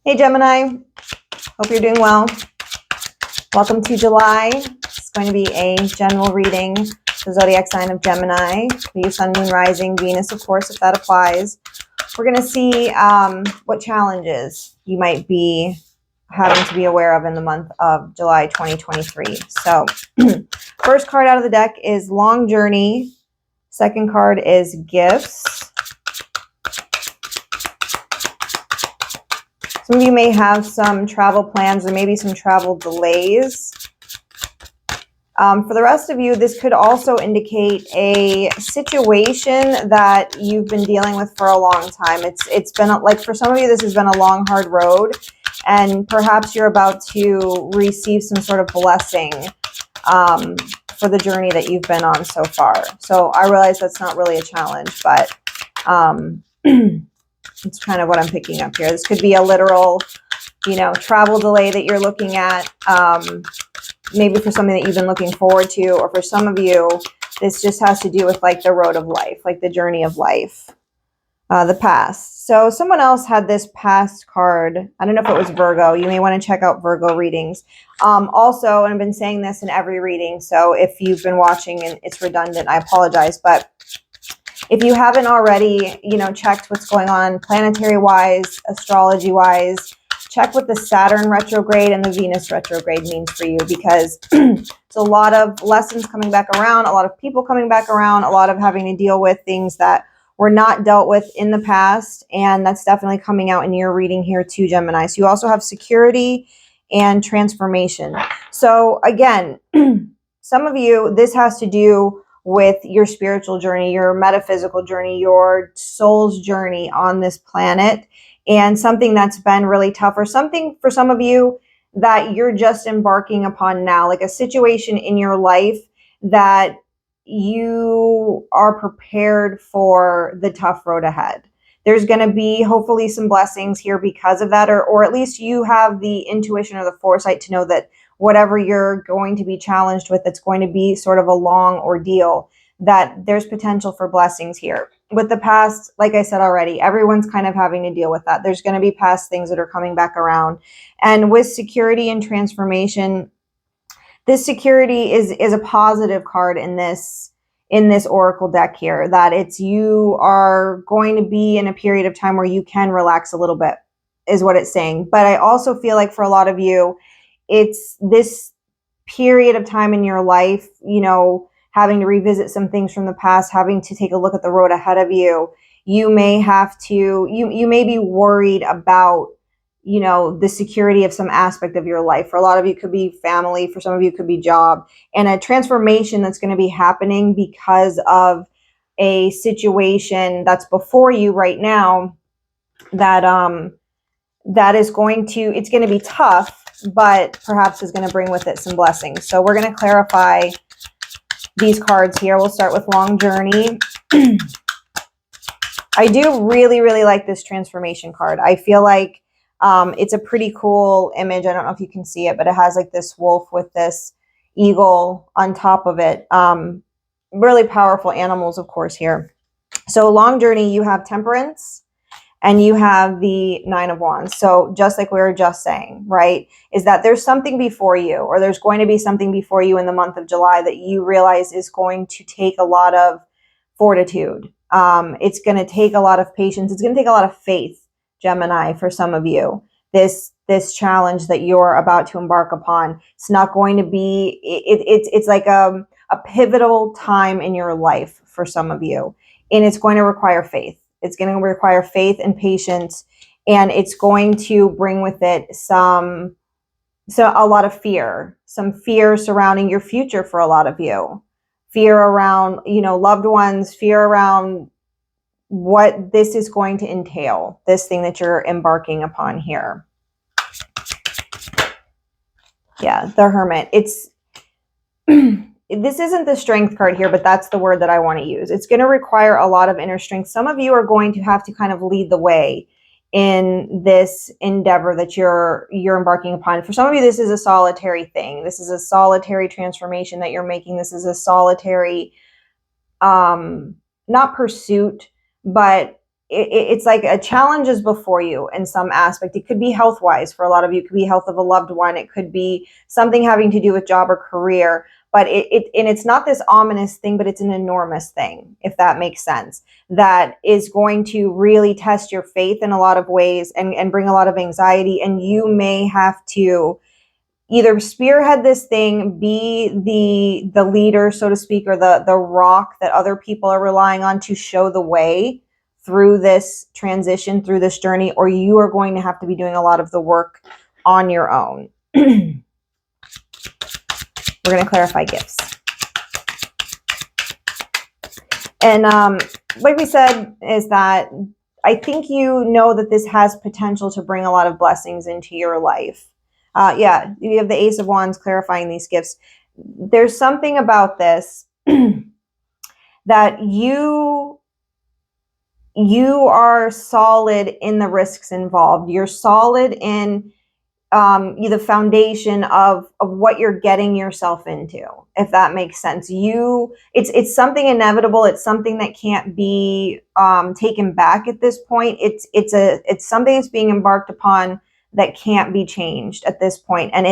Hey Gemini, hope you're doing well. Welcome to July. It's going to be a general reading, the zodiac sign of Gemini, the sun, moon, rising, Venus, of course, if that applies. We're going to see what challenges you might be having to be aware of in the month of July 2023. So first card out of the deck is Long Journey. Second card is Gifts. Some of you may have some travel plans or maybe some travel delays. For the rest of you, this could also indicate a situation that you've been dealing with for a long time. It's been like, for some of you, this has been a long, hard road, and perhaps you're about to receive some sort of blessing for the journey that you've been on so far. So I realize that's not really a challenge, but it's kind of what I'm picking up here. This could be a literal, travel delay that you're looking at. Maybe for something that you've been looking forward to, or for some of you, this just has to do with like the road of life, like the journey of life, the past. So someone else had this past card. I don't know if it was Virgo. You may want to check out Virgo readings. Also, and I've been saying this in every reading, so if you've been watching and it's redundant, I apologize. But if you haven't already, checked what's going on planetary-wise, astrology-wise, check what the Saturn retrograde and the Venus retrograde means for you, because it's a lot of lessons coming back around, a lot of people coming back around, a lot of having to deal with things that were not dealt with in the past, and that's definitely coming out in your reading here too, Gemini. So you also have security and transformation. So again, some of you, this has to do with your spiritual journey, your metaphysical journey, your soul's journey on this planet, and something that's been really tough, or something for some of you that you're just embarking upon now, like a situation in your life that you are prepared for the tough road ahead. There's going to be hopefully some blessings here because of that, or at least you have the intuition or the foresight to know that whatever you're going to be challenged with, that's going to be sort of a long ordeal, that there's potential for blessings here. With the past, like I said already, everyone's kind of having to deal with that. There's going to be past things that are coming back around. And with security and transformation, this security is a positive card in this oracle deck here, that it's, you are going to be in a period of time where you can relax a little bit, is what it's saying. But I also feel like for a lot of you, it's this period of time in your life, having to revisit some things from the past, having to take a look at the road ahead of you. You may have to, you may be worried about, the security of some aspect of your life. For a lot of you, it could be family. For some of you, it could be job, and a transformation that's going to be happening because of a situation that's before you right now, that is going to, it's going to be tough, but perhaps is going to bring with it some blessings. So we're going to clarify these cards here. We'll start with Long Journey. I do really, really like this transformation card. I feel like it's a pretty cool image. I don't know if you can see it, but it has like this wolf with this eagle on top of it. Really powerful animals, of course, here. So Long Journey, you have Temperance, and you have the Nine of Wands. So just like we were just saying, right, is that there's something before you, or there's going to be something before you in the month of July that you realize is going to take a lot of fortitude. It's going to take a lot of patience. It's going to take a lot of faith, Gemini, for some of you. This challenge that you're about to embark upon, it's not going to be, it's like a pivotal time in your life for some of you, and it's going to require faith. It's going to require faith and patience, and it's going to bring with it a lot of fear, some fear surrounding your future for a lot of you. Fear around, loved ones, fear around what this is going to entail, this thing that you're embarking upon here. Yeah, the Hermit. This isn't the strength card here, but that's the word that I want to use. It's going to require a lot of inner strength. Some of you are going to have to kind of lead the way in this endeavor that you're embarking upon. For some of you, this is a solitary thing. This is a solitary transformation that you're making. This is a solitary, not pursuit, but it's like a challenge is before you in some aspect. It could be health wise for a lot of you. It could be health of a loved one. It could be something having to do with job or career. But it's not this ominous thing, but it's an enormous thing, if that makes sense, that is going to really test your faith in a lot of ways and bring a lot of anxiety. And you may have to either spearhead this thing, be the leader, so to speak, or the rock that other people are relying on to show the way through this transition, through this journey, or you are going to have to be doing a lot of the work on your own. We're going to clarify gifts. And like we said, is that I think you know that this has potential to bring a lot of blessings into your life. Yeah, you have the Ace of Wands clarifying these gifts. There's something about this that you are solid in the risks involved. You're solid in the foundation of what you're getting yourself into, if that makes sense. It's something inevitable. It's something that can't be taken back at this point. It's something that's being embarked upon that can't be changed at this point. And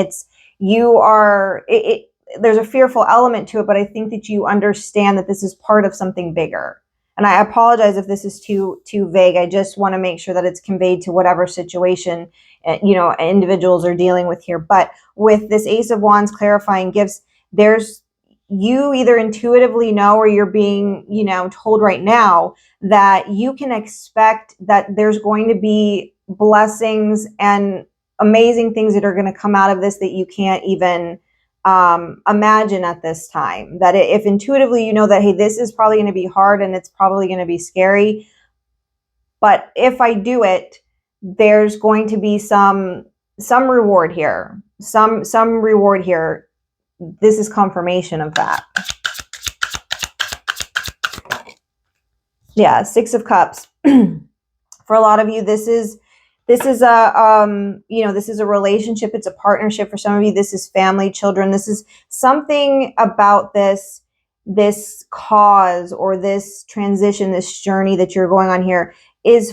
there's a fearful element to it, but I think that you understand that this is part of something bigger. And I apologize if this is too vague. I just want to make sure that it's conveyed to whatever situation individuals are dealing with here. But with this Ace of Wands clarifying gifts, you either intuitively know, or you're being told right now that you can expect that there's going to be blessings and amazing things that are going to come out of this that you can't even imagine at this time. That if intuitively you know that, hey, this is probably going to be hard and it's probably going to be scary, but if I do it, there's going to be some reward here, some reward here. This is confirmation of that. Yeah, Six of Cups. For a lot of you, this is a relationship. It's a partnership. For some of you, this is family, children. This is something about this cause or this transition, this journey that you're going on here it's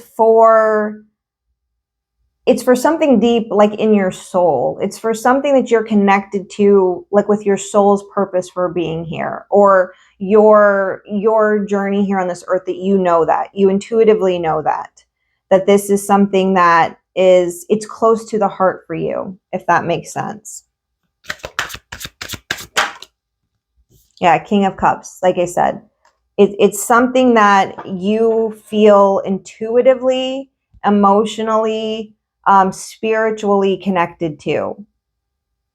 for something deep, like in your soul. It's for something that you're connected to, like with your soul's purpose for being here, or your journey here on this earth, that you intuitively know that this is something that it's close to the heart for you, if that makes sense. Yeah, King of Cups, like I said, it's something that you feel intuitively, emotionally, spiritually connected to.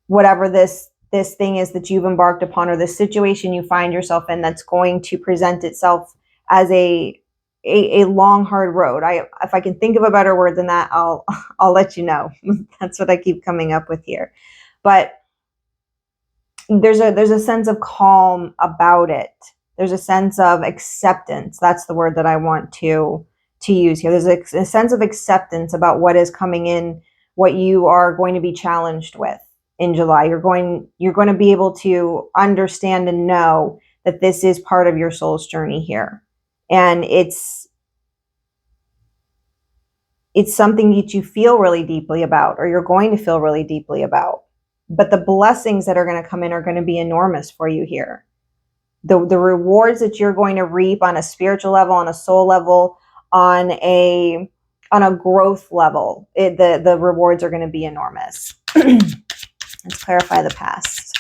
Whatever this thing is that you've embarked upon, or the situation you find yourself in, that's going to present itself as a long, hard road. If I can think of a better word than that, I'll let you know. That's what I keep coming up with here. But there's a sense of calm about it. There's a sense of acceptance. That's the word that I want to use here. There's a sense of acceptance about what is coming in, what you are going to be challenged with in July. You're going to be able to understand and know that this is part of your soul's journey here. And it's something that you feel really deeply about, or you're going to feel really deeply about. But the blessings that are going to come in are going to be enormous for you here. The rewards that you're going to reap on a spiritual level, on a soul level, on a growth level, the rewards are going to be enormous. Let's clarify the past.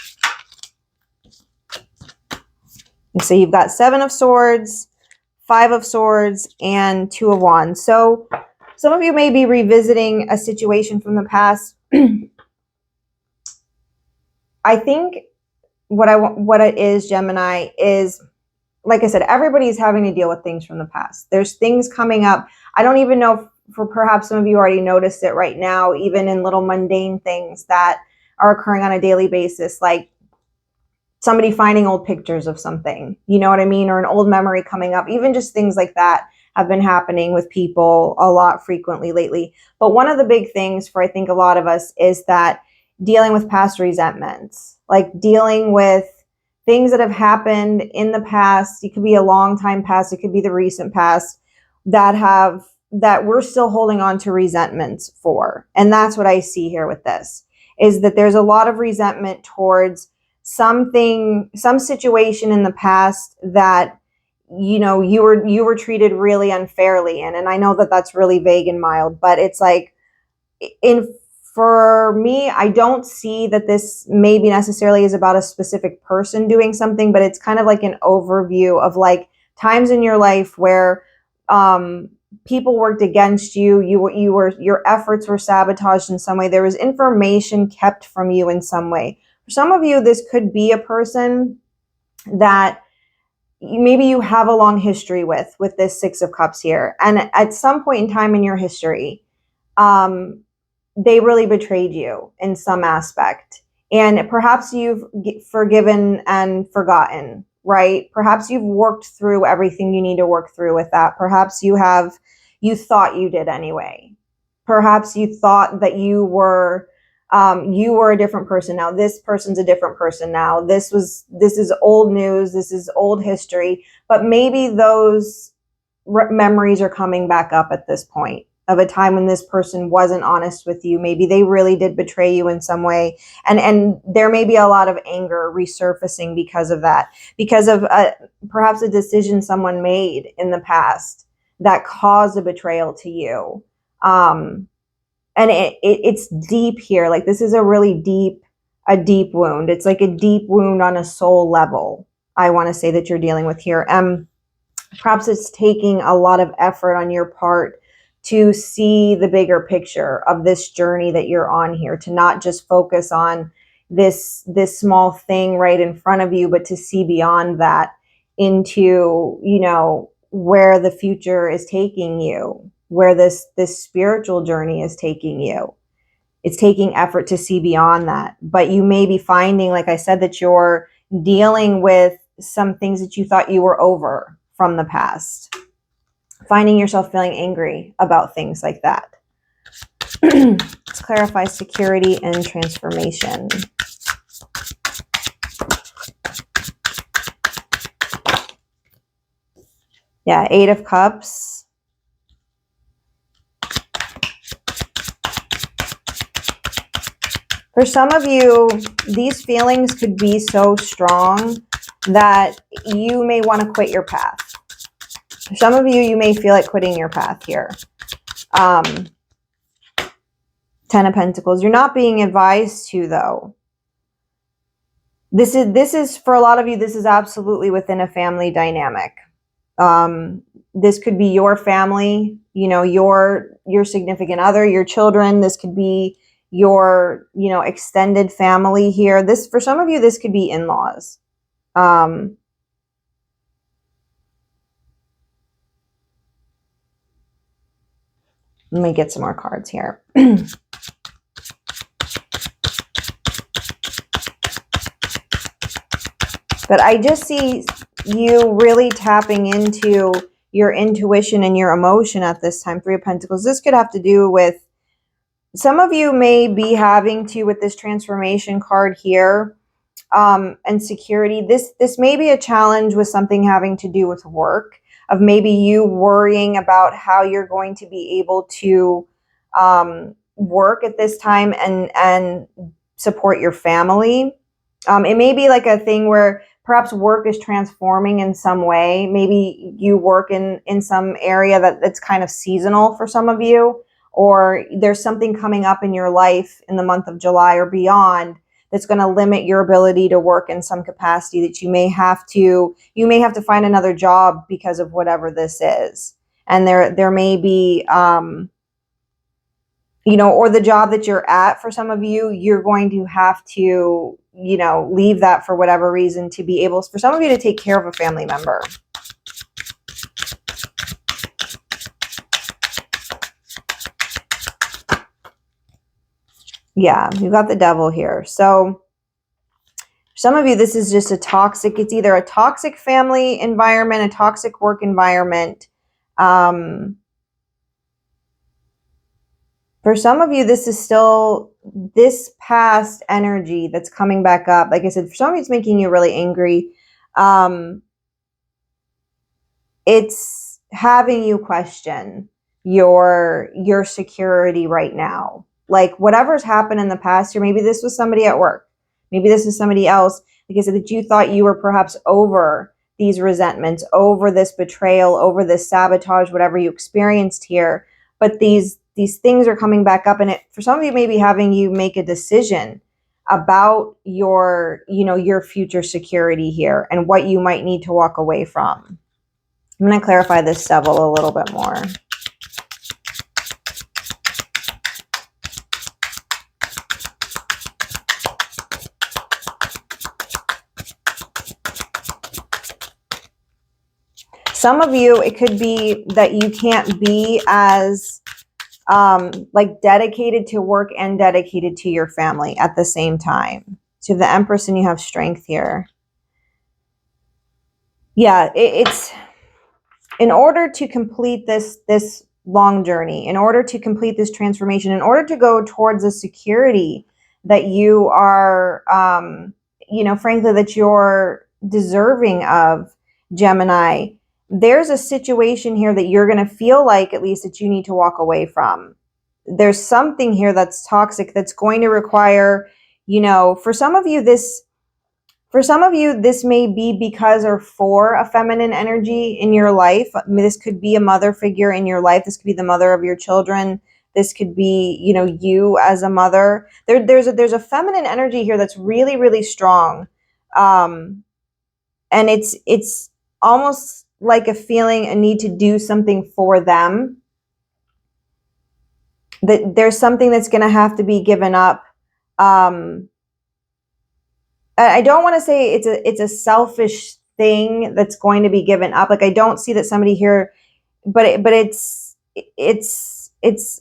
And so you've got Seven of Swords, Five of Swords, and Two of Wands. So some of you may be revisiting a situation from the past. I think what it is, Gemini, is, like I said, everybody's having to deal with things from the past. There's things coming up. I don't even know if perhaps some of you already noticed it right now, even in little mundane things that are occurring on a daily basis, like somebody finding old pictures of something, you know what I mean? Or an old memory coming up. Even just things like that have been happening with people a lot frequently lately. But one of the big things for, I think, a lot of us is that dealing with past resentments, like dealing with things that have happened in the past. It could be a long time past. It could be the recent past, that we're still holding on to resentments for. And that's what I see here with this, is that there's a lot of resentment towards some situation in the past that, you know, you were treated really unfairly in. And I know that that's really vague and mild, but it's like, for me, I don't see that this maybe necessarily is about a specific person doing something, but it's kind of like an overview of like times in your life where people worked against you. Your efforts were sabotaged in some way. There was information kept from you in some way. For some of you, this could be a person that maybe you have a long history with this Six of Cups here. And at some point in time in your history, they really betrayed you in some aspect. And perhaps you've forgiven and forgotten, right? Perhaps you've worked through everything you need to work through with that. Perhaps you thought you did anyway. Perhaps you thought that you were a different person now. This person's a different person now. This is old news. This is old history. But maybe those memories are coming back up at this point of a time when this person wasn't honest with you. Maybe they really did betray you in some way. And there may be a lot of anger resurfacing because of that, because of perhaps a decision someone made in the past that caused a betrayal to you. And it's deep here. Like, this is a really deep wound. It's like a deep wound on a soul level, I want to say, that you're dealing with here. Perhaps it's taking a lot of effort on your part to see the bigger picture of this journey that you're on here, to not just focus on this small thing right in front of you, but to see beyond that into, you know, where the future is taking you, where this spiritual journey is taking you. It's taking effort to see beyond that. But you may be finding, like I said, that you're dealing with some things that you thought you were over from the past. Finding yourself feeling angry about things like that. Let's clarify security and transformation. Yeah, Eight of Cups. For some of you, these feelings could be so strong that you may want to quit your path. For some of you, you may feel like quitting your path here. Ten of Pentacles. You're not being advised to, though. This is for a lot of you, this is absolutely within a family dynamic. This could be your family, you know, your significant other, your children. This could be your, you know, extended family here. This, for some of you, this could be in-laws. Let me get some more cards here. But I just see you really tapping into your intuition and your emotion at this time. Three of Pentacles. This could have to do with, some of you may be having to, with this transformation card here, and security. This may be a challenge with something having to do with work, of maybe you worrying about how you're going to be able to work at this time and support your family. It may be like a thing where perhaps work is transforming in some way. Maybe you work in some area that's kind of seasonal for some of you, or there's something coming up in your life in the month of July or beyond that's going to limit your ability to work in some capacity, that you may have to find another job because of whatever this is. And there may be, you know, or the job that you're at, for some of you, you're going to have to, you know, leave that for whatever reason to be able, for some of you, to take care of a family member. Yeah, you've got the Devil here. So some of you, this is just a toxic, it's either a toxic family environment, a toxic work environment. For some of you, this is still this past energy that's coming back up. Like I said, for some of you, it's making you really angry. It's having you question your security right now. Like whatever's happened in the past year, maybe this was somebody at work, maybe this is somebody else, like I said, that you thought you were perhaps over these resentments, over this betrayal, over this sabotage, whatever you experienced here. But these things are coming back up, and it, for some of you, maybe having you make a decision about your, you know, your future security here and what you might need to walk away from. I'm going to clarify this Devil a little bit more. Some of you, it could be that you can't be as like dedicated to work and dedicated to your family at the same time. So you have the Empress and you have Strength here. Yeah, it's in order to complete this long journey, in order to complete this transformation, in order to go towards the security that you are, you know, frankly, that you're deserving of, Gemini, there's a situation here that you're going to feel like, at least, that you need to walk away from. There's something here that's toxic that's going to require, you know, for some of you, this may be because or for a feminine energy in your life. I mean, this could be a mother figure in your life. This could be the mother of your children. This could be, you know, you as a mother. There's a feminine energy here that's really, really strong. And it's almost like a feeling, a need to do something for them. That there's something that's going to have to be given up. I don't want to say it's a selfish thing that's going to be given up. Like, I don't see that somebody here, but it's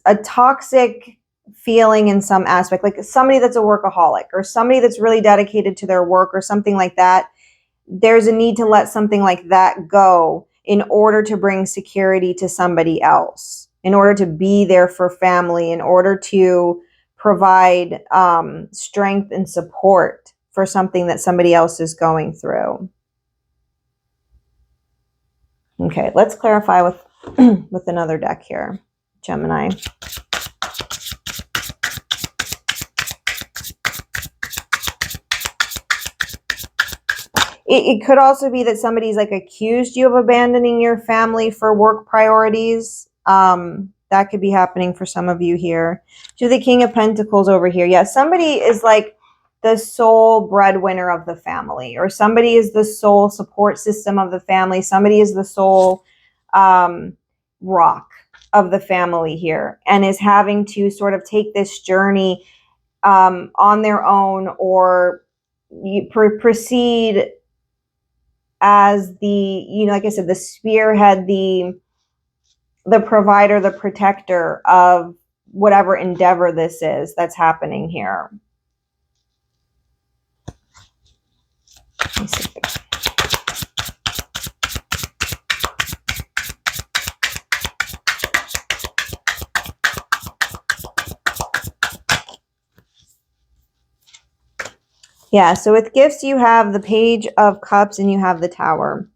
a toxic feeling in some aspect, like somebody that's a workaholic or somebody that's really dedicated to their work or something like that. There's a need to let something like that go in order to bring security to somebody else, in order to be there for family, in order to provide strength and support for something that somebody else is going through. Okay, let's clarify with with another deck here, Gemini. It could also be that somebody's like accused you of abandoning your family for work priorities. That could be happening for some of you here. To the King of Pentacles over here. Yeah, somebody is like the sole breadwinner of the family, or somebody is the sole support system of the family. Somebody is the sole rock of the family here, and is having to sort of take this journey on their own, or proceed as the, you know, like I said, the spearhead, the provider, the protector of whatever endeavor this is that's happening here. Let me see. Yeah, so with gifts, you have the Page of Cups and you have the Tower.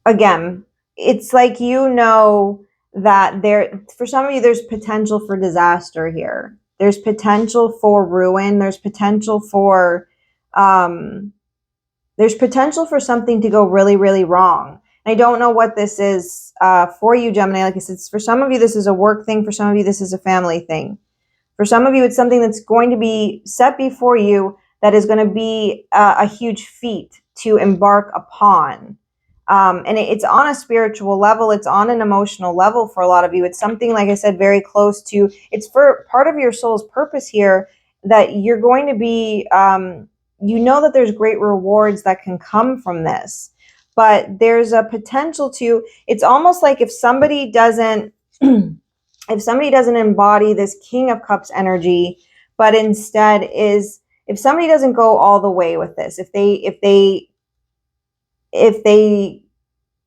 Again, it's like, you know, that there, for some of you, there's potential for disaster here. There's potential for ruin. There's potential for something to go really, really wrong. I don't know what this is for you, Gemini. Like I said, for some of you, this is a work thing. For some of you, this is a family thing. For some of you, it's something that's going to be set before you that is going to be a huge feat to embark upon. And it's on a spiritual level. It's on an emotional level for a lot of you. It's something, like I said, very close to, it's for part of your soul's purpose here, that you're going to be, you know, that there's great rewards that can come from this. But there's a potential to, it's almost like if somebody doesn't, if somebody doesn't embody this King of Cups energy, but instead is, if somebody doesn't go all the way with this, if they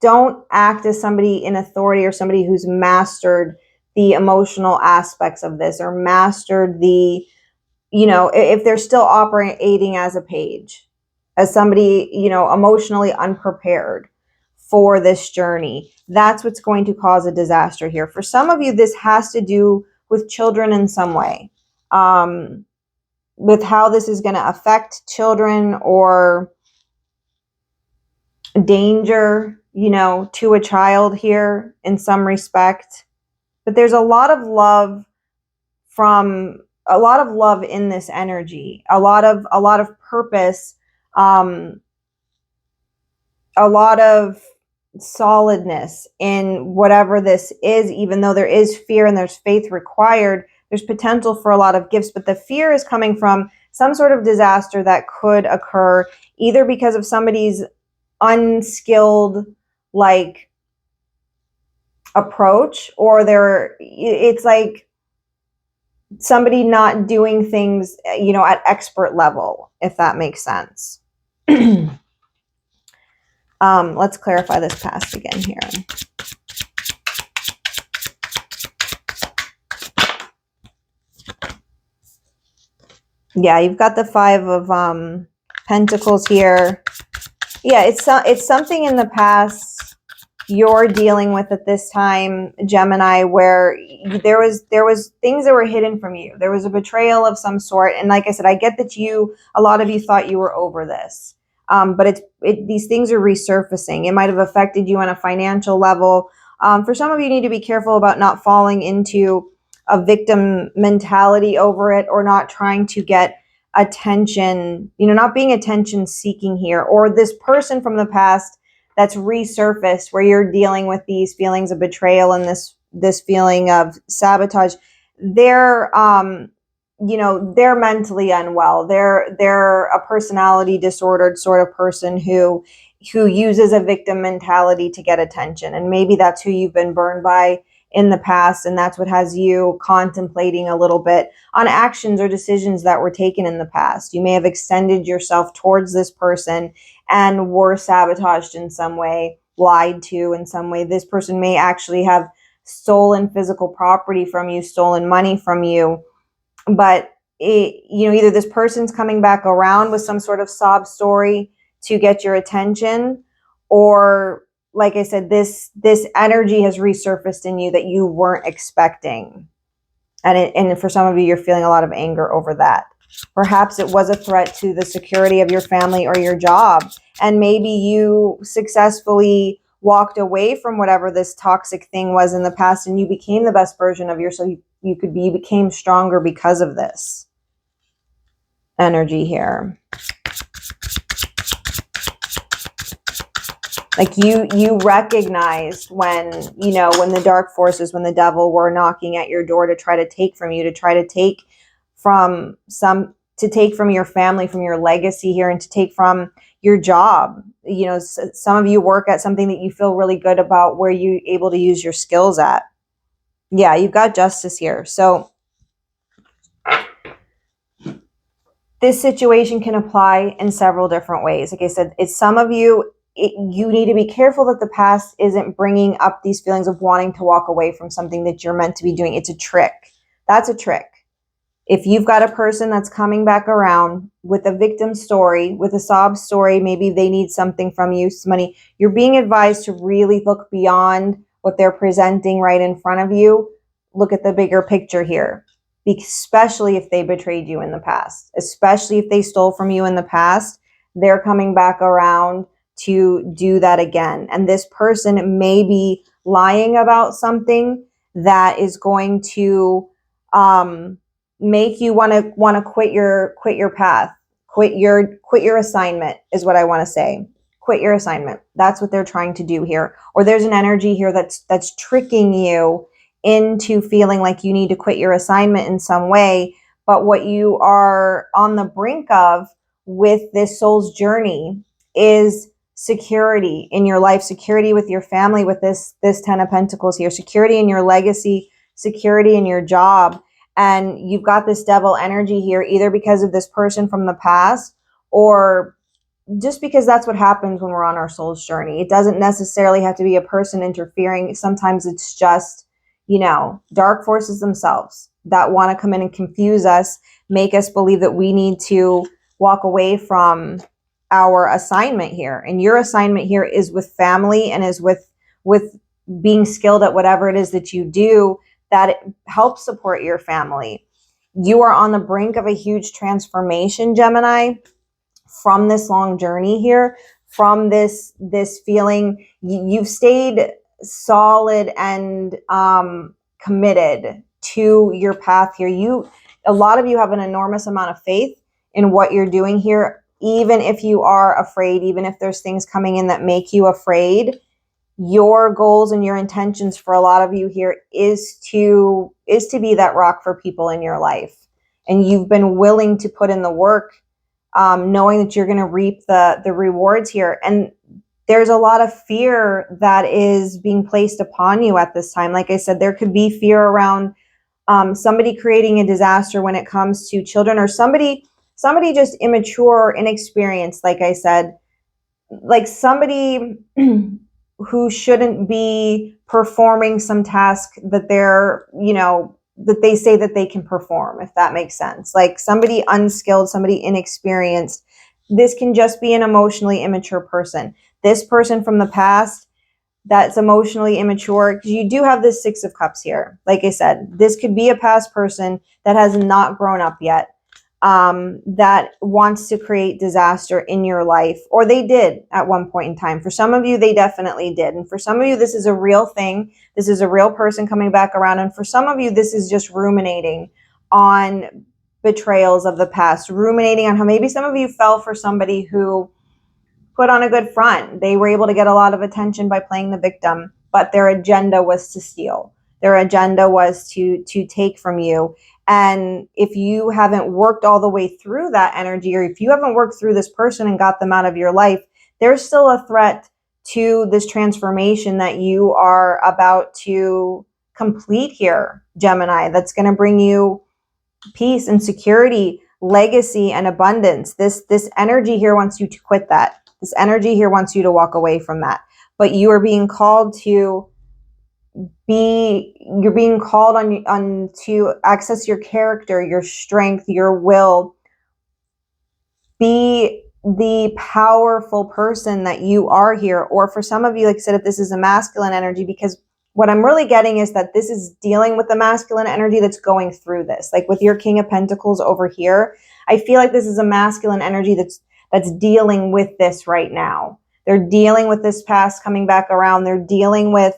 don't act as somebody in authority, or somebody who's mastered the emotional aspects of this, or mastered the, you know, if they're still operating as a page, as somebody, you know, emotionally unprepared for this journey. That's what's going to cause a disaster here. For some of you, this has to do with children in some way, with how this is going to affect children or danger, you know, to a child here in some respect. But there's a lot of love in this energy, a lot of purpose, a lot of solidness in whatever this is. Even though there is fear and there's faith required, there's potential for a lot of gifts, but the fear is coming from some sort of disaster that could occur either because of somebody's unskilled like approach, or it's like somebody not doing things, you know, at expert level, if that makes sense. Let's clarify this past again here. Yeah, you've got the Five of Pentacles here. Yeah, it's something in the past you're dealing with at this time, Gemini, where there was things that were hidden from you. There was a betrayal of some sort, and like I said, I get that a lot of you thought you were over this, but these things are resurfacing. It might have affected you on a financial level. For some of you, need to be careful about not falling into a victim mentality over it, or not trying to get attention, you know, not being attention seeking here, or this person from the past that's resurfaced where you're dealing with these feelings of betrayal and this feeling of sabotage. They're you know, they're mentally unwell. They're a personality disordered sort of person who uses a victim mentality to get attention, and maybe that's who you've been burned by in the past, and that's what has you contemplating a little bit on actions or decisions that were taken in the past. You may have extended yourself towards this person and were sabotaged in some way, lied to in some way. This person may actually have stolen physical property from you, stolen money from you, but you know, either this person's coming back around with some sort of sob story to get your attention, or like I said, this energy has resurfaced in you that you weren't expecting. And for some of you, you're feeling a lot of anger over that. Perhaps it was a threat to the security of your family or your job. And maybe you successfully walked away from whatever this toxic thing was in the past, and you became the best version of yourself. You became stronger because of this energy here. Like you recognized when, you know, when the dark forces, when the devil were knocking at your door to try to take from you, to try to take from your family, from your legacy here, and to take from your job. You know, some of you work at something that you feel really good about, where you're able to use your skills at. Yeah, you've got Justice here. So this situation can apply in several different ways. Like I said, it's some of you, you need to be careful that the past isn't bringing up these feelings of wanting to walk away from something that you're meant to be doing. It's a trick. That's a trick. If you've got a person that's coming back around with a victim story, with a sob story, maybe they need something from you, some money, you're being advised to really look beyond what they're presenting right in front of you. Look at the bigger picture here, especially if they betrayed you in the past, especially if they stole from you in the past. They're coming back around to do that again. And this person may be lying about something that is going to make you want to quit your path, quit your assignment, is what I want to say. Quit your assignment. That's what they're trying to do here. Or there's an energy here that's tricking you into feeling like you need to quit your assignment in some way. But what you are on the brink of with this soul's journey is security in your life, security with your family, with this Ten of Pentacles here, security in your legacy, security in your job. And you've got this devil energy here, either because of this person from the past, or just because that's what happens when we're on our soul's journey. It doesn't necessarily have to be a person interfering. Sometimes it's just, you know, dark forces themselves that want to come in and confuse us, make us believe that we need to walk away from our assignment here. And your assignment here is with family and is with being skilled at whatever it is that you do that helps support your family. You are on the brink of a huge transformation, Gemini, from this long journey here, from this feeling. You've stayed solid and committed to your path here. A lot of you have an enormous amount of faith in what you're doing here, even if you are afraid, even if there's things coming in that make you afraid. Your goals and your intentions for a lot of you here is to be that rock for people in your life. And you've been willing to put in the work, knowing that you're going to reap the rewards here. And there's a lot of fear that is being placed upon you at this time. Like I said, there could be fear around somebody creating a disaster when it comes to children, or somebody just immature or inexperienced, like I said, like somebody who shouldn't be performing some task that they're, that they say that they can perform, if that makes sense. Like somebody unskilled, somebody inexperienced. This can just be an emotionally immature person. This person from the past that's emotionally immature, because you do have this Six of Cups here. Like I said, this could be a past person that has not grown up yet, that wants to create disaster in your life, or they did at one point in time. For some of you, they definitely did. And for some of you, this is a real thing. This is a real person coming back around. And for some of you, this is just ruminating on betrayals of the past, ruminating on how maybe some of you fell for somebody who put on a good front. They were able to get a lot of attention by playing the victim, but their agenda was to steal. Their agenda was to take from you. And if you haven't worked all the way through that energy, or if you haven't worked through this person and got them out of your life, there's still a threat to this transformation that you are about to complete here, Gemini, that's going to bring you peace and security, legacy and abundance. This energy here wants you to quit that. This energy here wants you to walk away from that. But you are being called to you're being called on to access your character, your strength, your will. Be the powerful person that you are here. Or for some of you, like I said, if this is a masculine energy, because what I'm really getting is that this is dealing with the masculine energy that's going through this. Like with your King of Pentacles over here, I feel like this is a masculine energy that's dealing with this right now. They're dealing with this past coming back around. They're dealing with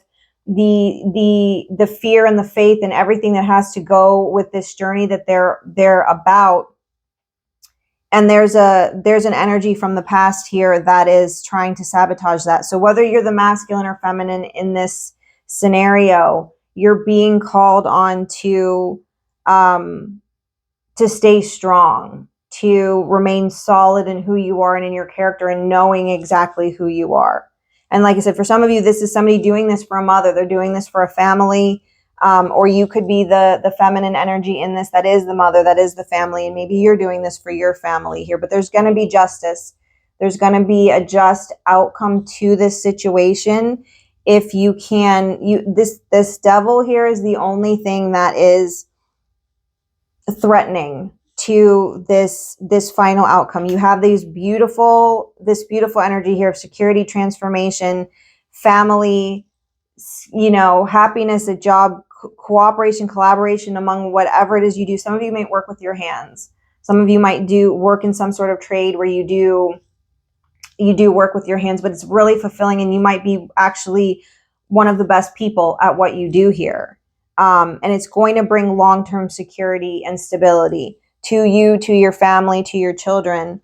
the fear and the faith and everything that has to go with this journey that they're about. And there's an energy from the past here that is trying to sabotage that. So whether you're the masculine or feminine in this scenario, you're being called on to stay strong, to remain solid in who you are and in your character, and knowing exactly who you are. And like I said, for some of you, this is somebody doing this for a mother. They're doing this for a family. Or you could be the feminine energy in this that is the mother, that is the family. And maybe you're doing this for your family here. But there's going to be justice. There's going to be a just outcome to this situation. If you can, this devil here is the only thing that is threatening to this final outcome. You have this beautiful energy here of security, transformation, family, happiness, a job, cooperation, collaboration among whatever it is you do. Some of you might work with your hands. Some of you might do work in some sort of trade where you do work with your hands, but it's really fulfilling, and you might be actually one of the best people at what you do here. And it's going to bring long-term security and stability to you, to your family, to your children.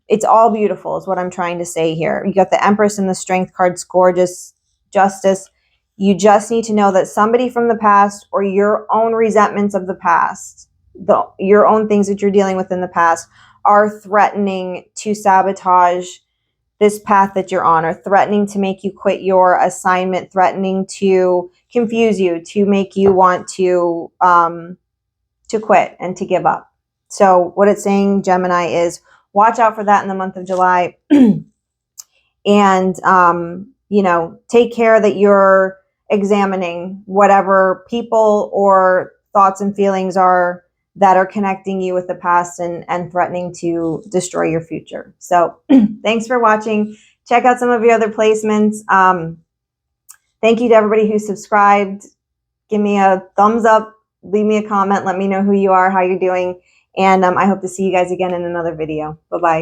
It's all beautiful is what I'm trying to say here. You got the Empress and the Strength cards, gorgeous, justice. You just need to know that somebody from the past, or your own resentments of the past, your own things that you're dealing with in the past, are threatening to sabotage this path that you're on, or threatening to make you quit your assignment, threatening to confuse you, to make you want to quit and to give up. So what it's saying, Gemini, is watch out for that in the month of July. And, take care that you're examining whatever people or thoughts and feelings are that are connecting you with the past and threatening to destroy your future. So thanks for watching. Check out some of your other placements. Thank you to everybody who subscribed. Give me a thumbs up, leave me a comment, let me know who you are, how you're doing, and I hope to see you guys again in another video. Bye-bye.